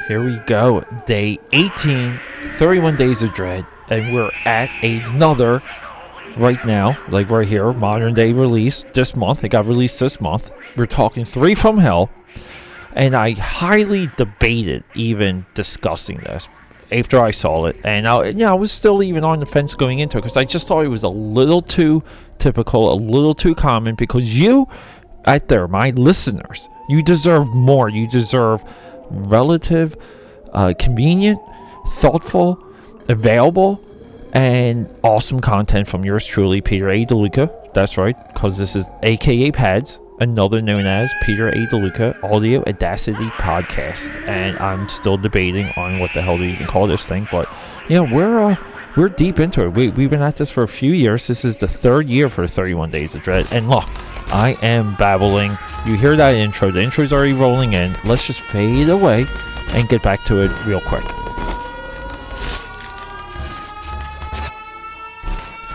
Here we go. Day 18, 31 Days of Dread. And we're at another, right now, like right here, modern day release this month. It got released this month. We're talking 3 from Hell. And I highly debated even discussing this after I saw it. And I was still even on the fence going into it because I just thought it was a little too typical, a little too common, because you out there, my listeners, you deserve more. You deserve relative, convenient, thoughtful, available, and awesome content from yours truly, Peter A. DeLuca. That's right, because this is AKAPAD's, another known as Peter A. DeLuca Audio Audacity Podcast, and I'm still debating on what the hell do you even call this thing. But we're deep into it. We've been at this for a few years. This is the 3rd year for 31 Days of Dread, and look, I am babbling. You hear that intro. The intro's already rolling in. Let's just fade away and get back to it real quick.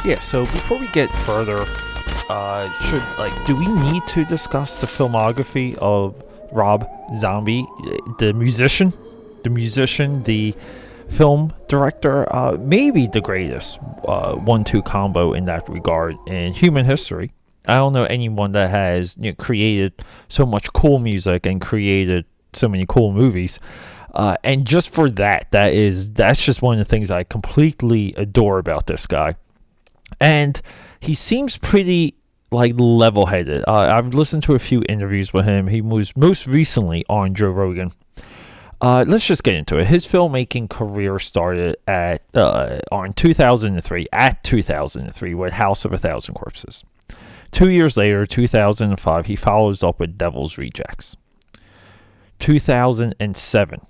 Yeah, so before we get further, do we need to discuss the filmography of Rob Zombie, the musician, the film director, maybe the greatest 1-2 combo in that regard in human history. I don't know anyone that has created so much cool music and created so many cool movies. And just for that's just one of the things I completely adore about this guy. And he seems pretty level-headed. I've listened to a few interviews with him. He was most recently on Joe Rogan. Let's just get into it. His filmmaking career started on 2003 with House of a Thousand Corpses. 2 years later, 2005, he follows up with Devil's Rejects. 2007,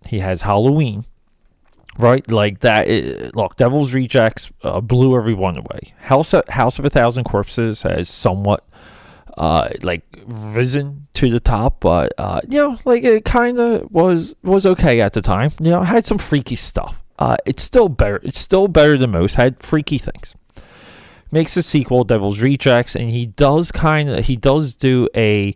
he has Halloween. Right, like that. Look, Devil's Rejects blew everyone away. House of a Thousand Corpses has somewhat risen to the top, but it kind of was okay at the time. It had some freaky stuff. It's still better. It's still better than most. Had freaky things. Makes a sequel, Devil's Rejects, and he does do an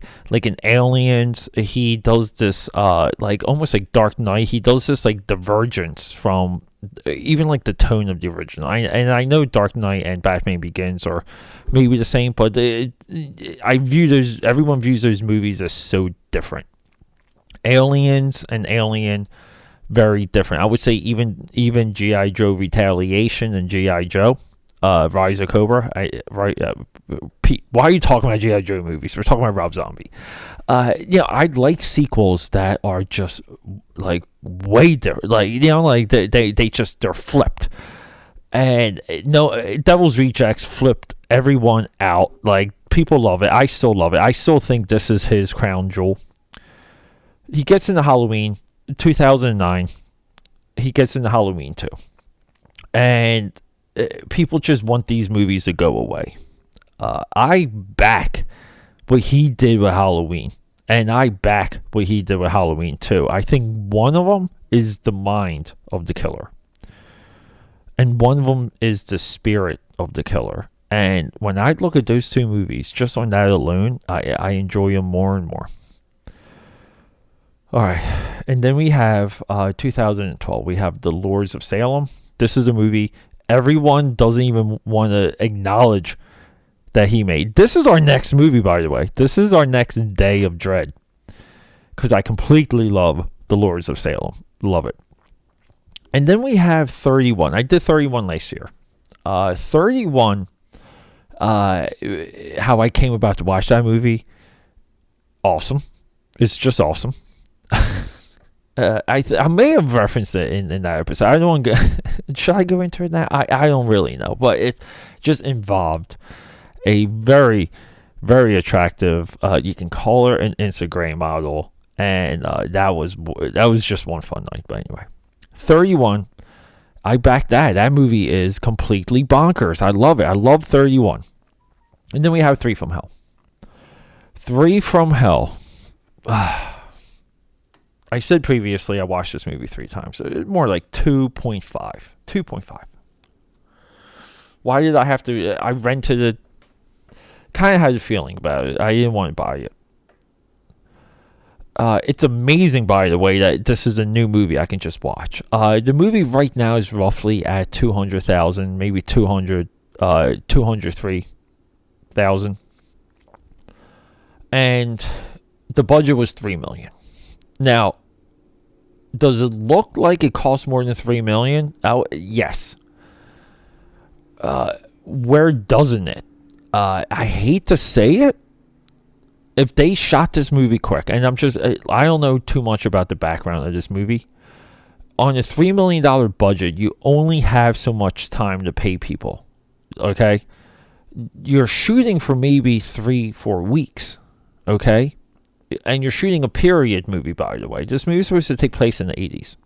Aliens. He does this almost like Dark Knight. He does this divergence from even the tone of the original. I know Dark Knight and Batman Begins are maybe the same, but everyone views those movies as so different. Aliens and Alien, very different. I would say even G.I. Joe Retaliation and G.I. Joe. Rise of Cobra. Pete, why are you talking about G.I. Joe movies? We're talking about Rob Zombie. I'd like sequels that are just way different. They're flipped. And no, Devil's Rejects flipped everyone out. People love it. I still love it. I still think this is his crown jewel. He gets into Halloween 2009. He gets into Halloween 2, and people just want these movies to go away. I back what he did with Halloween, and I back what he did with Halloween 2. I think one of them is the mind of the killer, and one of them is the spirit of the killer. And when I look at those two movies, just on that alone, I enjoy them more and more. All right, and then we have 2012. We have The Lords of Salem. This is a movie everyone doesn't even want to acknowledge that he made. This is our next movie, by the way. This is our next Day of Dread, because I completely love The Lords of Salem. Love it. And then we have 31. I did 31 last year. 31, how I came about to watch that movie, awesome. It's just awesome. I may have referenced it in that episode. I don't want to should I go into it now? I don't really know, but it just involved a very, very attractive, you can call her an Instagram model, and that was just one fun night. But anyway, 31, I back that. That movie is completely bonkers. I love it. I love 31. And then we have 3 from Hell. 3 from Hell. I said previously I watched this movie 3 times. More like 2.5. 2.5. Why did I have to? I rented it. Kind of had a feeling about it. I didn't want to buy it. It's amazing, by the way, that this is a new movie I can just watch. The movie right now is roughly at 200,000, maybe 203,000, and the budget was $3 million. Now, does it look like it cost more than $3 million? Yes. Where doesn't it? I hate to say it. If they shot this movie quick, and I don't know too much about the background of this movie. On a $3 million budget, you only have so much time to pay people. Okay? You're shooting for maybe 3-4 weeks. Okay? And you're shooting a period movie, by the way. This movie is supposed to take place in the 80s.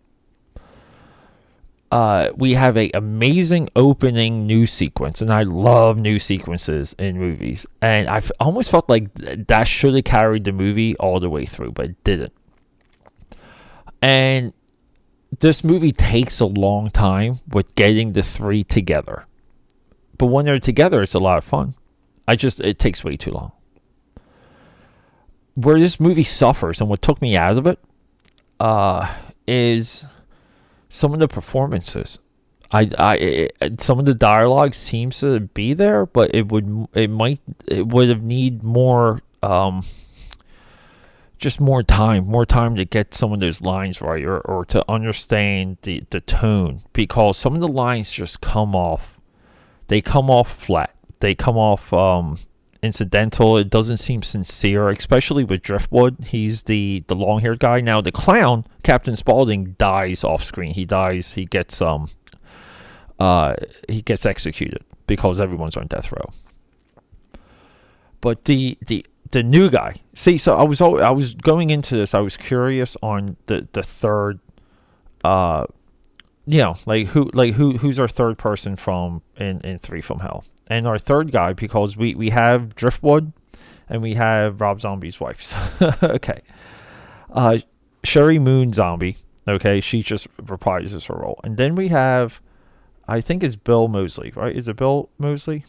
We have an amazing opening news sequence, and I love news sequences in movies. And I almost felt like that should have carried the movie all the way through, but it didn't. And this movie takes a long time with getting the three together. But when they're together, it's a lot of fun. It takes way too long. Where this movie suffers, and what took me out of it, is some of the performances. Some of the dialogue seems to be there, but it would have need more, just more time to get some of those lines right, or to understand the tone, because some of the lines just come off flat. They come off incidental. It doesn't seem sincere, especially with Driftwood. He's the long-haired guy. Now the clown, Captain Spaulding, dies off screen. He dies. He gets executed because everyone's on death row. But the new guy. See, so I was going into this. I was curious on the third. Who's our third person from in Three from Hell? And our third guy, because we have Driftwood and we have Rob Zombie's wife. Okay. Sherry Moon Zombie. Okay. She just reprises her role. And then we have, I think it's Bill Moseley, right? Is it Bill Moseley?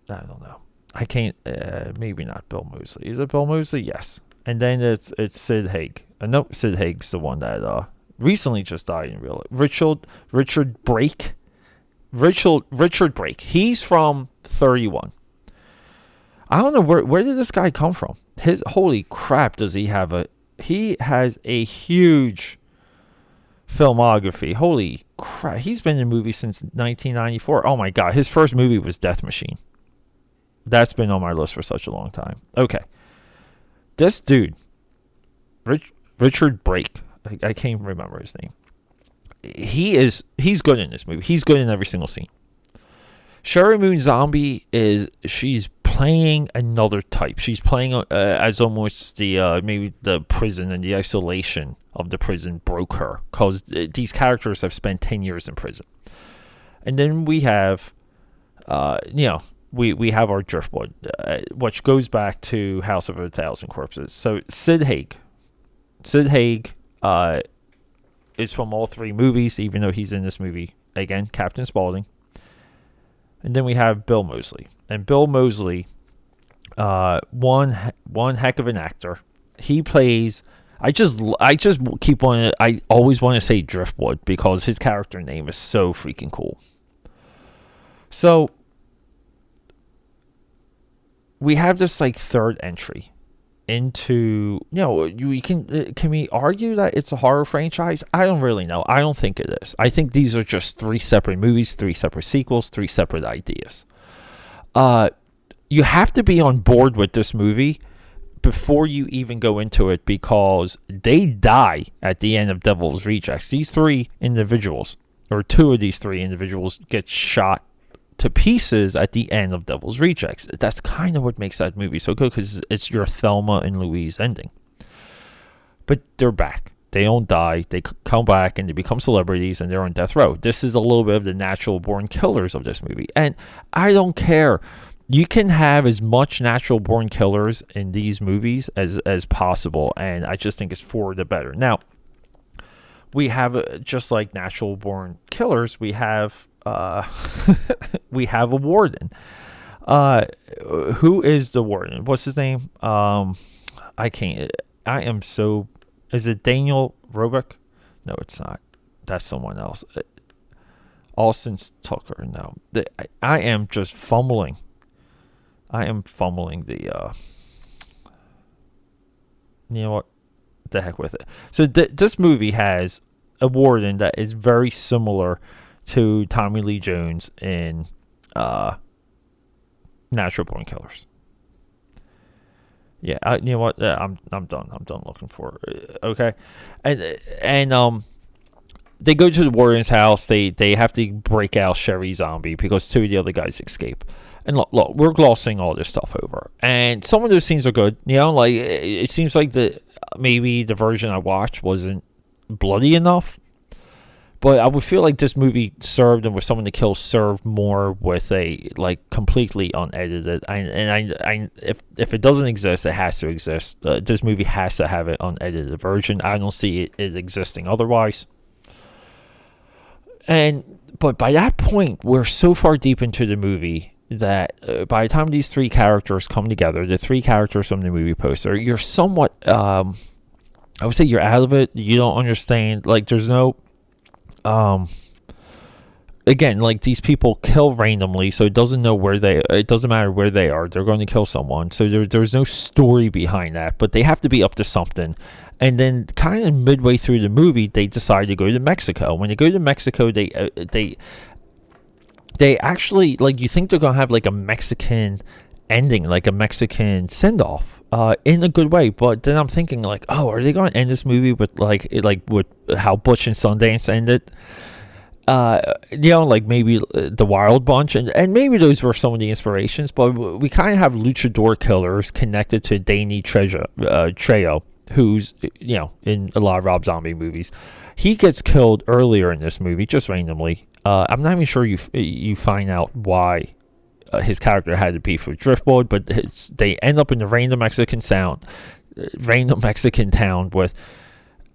I don't know. I can't, maybe not Bill Moseley. Is it Bill Moseley? Yes. And then it's Sid Haig. No, Sid Haig's the one that recently just died in real life. Richard Brake. Richard Brake. He's from 31. I don't know where did this guy come from. Holy crap, does he have he has a huge filmography. Holy crap. He's been in movies since 1994. Oh my god, his first movie was Death Machine. That's been on my list for such a long time. Okay. This dude, Richard Brake. I can't remember his name. He's good in this movie. He's good in every single scene. Sherry Moon Zombie she's playing another type. She's playing as almost maybe the prison and the isolation of the prison broke her, because these characters have spent 10 years in prison. And then we have, we have our Driftwood, which goes back to House of a Thousand Corpses. So Sid Haig, is from all three movies, even though he's in this movie again, Captain Spaulding. And then we have Bill Moseley, and Bill Moseley, one heck of an actor. He plays. I always want to say Driftwood because his character name is so freaking cool. So we have this like third entry into, can we argue that it's a horror franchise? I don't really know. I don't think it is. I think these are just three separate movies, three separate sequels, three separate ideas. You have to be on board with this movie before you even go into it, because they die at the end of Devil's Rejects. These three individuals, or two of these three individuals, get shot to pieces at the end of Devil's Rejects. That's kind of what makes that movie so good, because it's your Thelma and Louise ending. But they're back. They don't die. They come back and they become celebrities, and they're on death row. This is a little bit of the natural born killers of this movie. And I don't care. You can have as much natural born killers in these movies as possible, and I just think it's for the better. Now, we have, just like natural born killers, we have we have a warden. Who is the warden? What's his name? I I am so. Is it Daniel Roebuck? No, it's not. That's someone else. Austin Tucker. No, I am just fumbling. I am fumbling the. You know what? The heck with it. So this movie has a warden that is very similar to Tommy Lee Jones in Natural Born Killers. Yeah, you know what? I'm done. I'm done looking for it. Okay, and they go to the warden's house. They have to break out Sherry Zombie because two of the other guys escape. And look, we're glossing all this stuff over. And some of those scenes are good. You know, like it seems like maybe the version I watched wasn't bloody enough. But I would feel like this movie served, and with some of the kills served more with a completely unedited. And if it doesn't exist, it has to exist. This movie has to have an unedited version. I don't see it existing otherwise. But by that point, we're so far deep into the movie that by the time these three characters come together, the three characters from the movie poster, you're somewhat. I would say you're out of it. You don't understand. There's no. Again, these people kill randomly, so it doesn't matter where they are, they're going to kill someone. So there's no story behind that, but they have to be up to something. And then kind of midway through the movie, they decide to go to Mexico. When they go to Mexico, they actually, you think they're going to have a Mexican ending, a Mexican send-off. In a good way, but then I'm thinking oh, are they going to end this movie with with how Butch and Sundance ended? Maybe the Wild Bunch, and maybe those were some of the inspirations. But we kind of have luchador killers connected to Danny Trejo, who's in a lot of Rob Zombie movies. He gets killed earlier in this movie, just randomly. I'm not even sure you find out why. His character had to beef with Driftwood, but they end up in the random Mexican town with,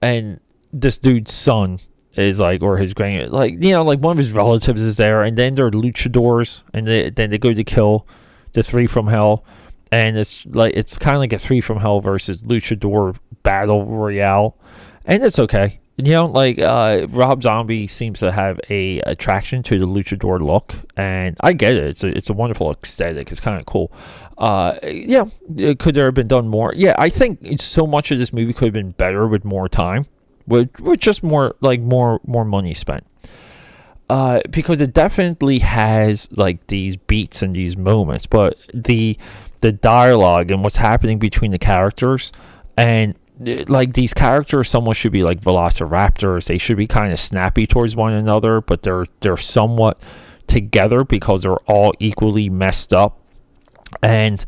and this dude's son is or his grand, one of his relatives is there, and then there are luchadors, and then they go to kill the three from hell, and it's kind of like a three from hell versus luchador battle royale, and it's okay. Rob Zombie seems to have a attraction to the luchador look, and I get it. It's a wonderful aesthetic. It's kind of cool. Could there have been done more? Yeah, I think so much of this movie could have been better with more time, with just more money spent. Because it definitely has these beats and these moments, but the dialogue and what's happening between the characters, and these characters somewhat should be velociraptors. They should be kind of snappy towards one another, but they're somewhat together because they're all equally messed up. And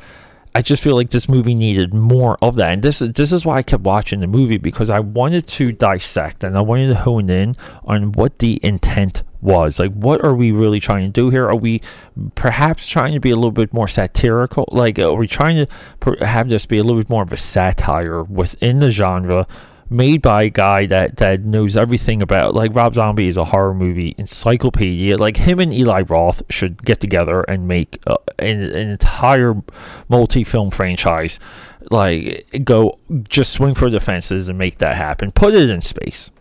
I just feel like this movie needed more of that. And this is why I kept watching the movie, because I wanted to dissect and I wanted to hone in on what the intent was. What are we really trying to do here? Are we perhaps trying to be a little bit more satirical? Are we trying to have this be a little bit more of a satire within the genre, made by a guy that knows everything about, Rob Zombie is a horror movie encyclopedia. Him and Eli Roth should get together and make an entire multi-film franchise. Go just swing for the fences and make that happen. Put it in space,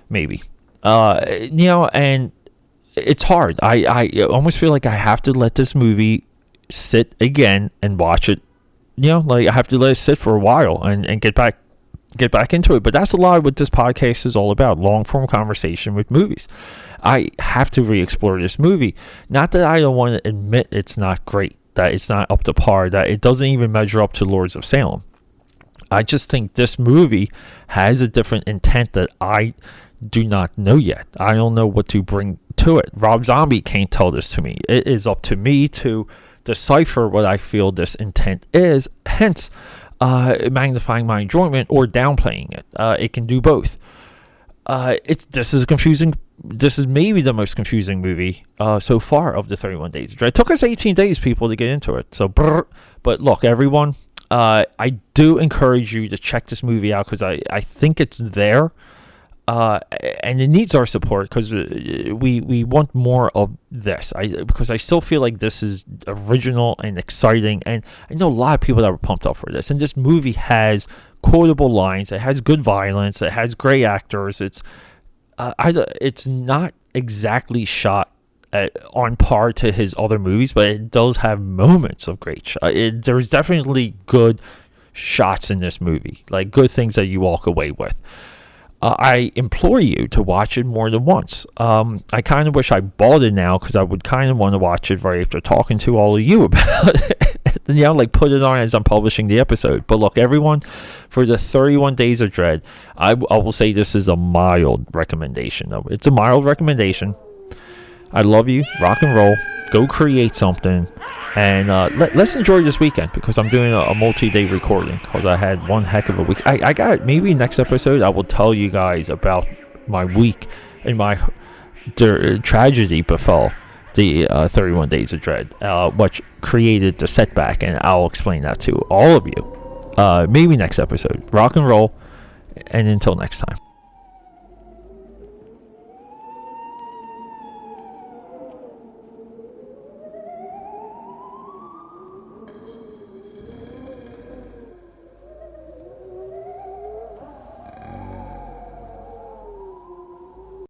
maybe. And it's hard. I almost feel like I have to let this movie sit again and watch it. I have to let it sit for a while and get back into it. But that's a lot of what this podcast is all about: long-form conversation with movies. I have to re-explore this movie. Not that I don't want to admit it's not great, that it's not up to par, that it doesn't even measure up to Lords of Salem. I just think this movie has a different intent that I do not know yet. I don't know what to bring to it. Rob Zombie can't tell this to me. It is up to me to decipher what I feel this intent is, hence magnifying my enjoyment or downplaying it. It can do both. This is confusing. This is maybe the most confusing movie so far of the 31 Days of Dread. It took us 18 days, people, to get into it. So, but look, everyone, I do encourage you to check this movie out, because I think it's there. And it needs our support, because we want more of this. Because I still feel like this is original and exciting, and I know a lot of people that were pumped up for this. And this movie has quotable lines. It has good violence. It has great actors. It's not exactly shot on par to his other movies, but it does have moments of great there's definitely good shots in this movie, like good things that you walk away with. I implore you to watch it more than once. I kind of wish I bought it now, because I would kind of want to watch it right after talking to all of you about it. And, like put it on as I'm publishing the episode. But look, everyone, for the 31 Days of Dread, I will say this is a mild recommendation. It's a mild recommendation. I love you. Rock and roll. Go create something. And let's enjoy this weekend, because I'm doing a multi-day recording, because I had one heck of a week. I got, maybe next episode I will tell you guys about my week and my tragedy befell the 31 Days of Dread, which created the setback, and I'll explain that to all of you. Maybe next episode. Rock and roll, and until next time.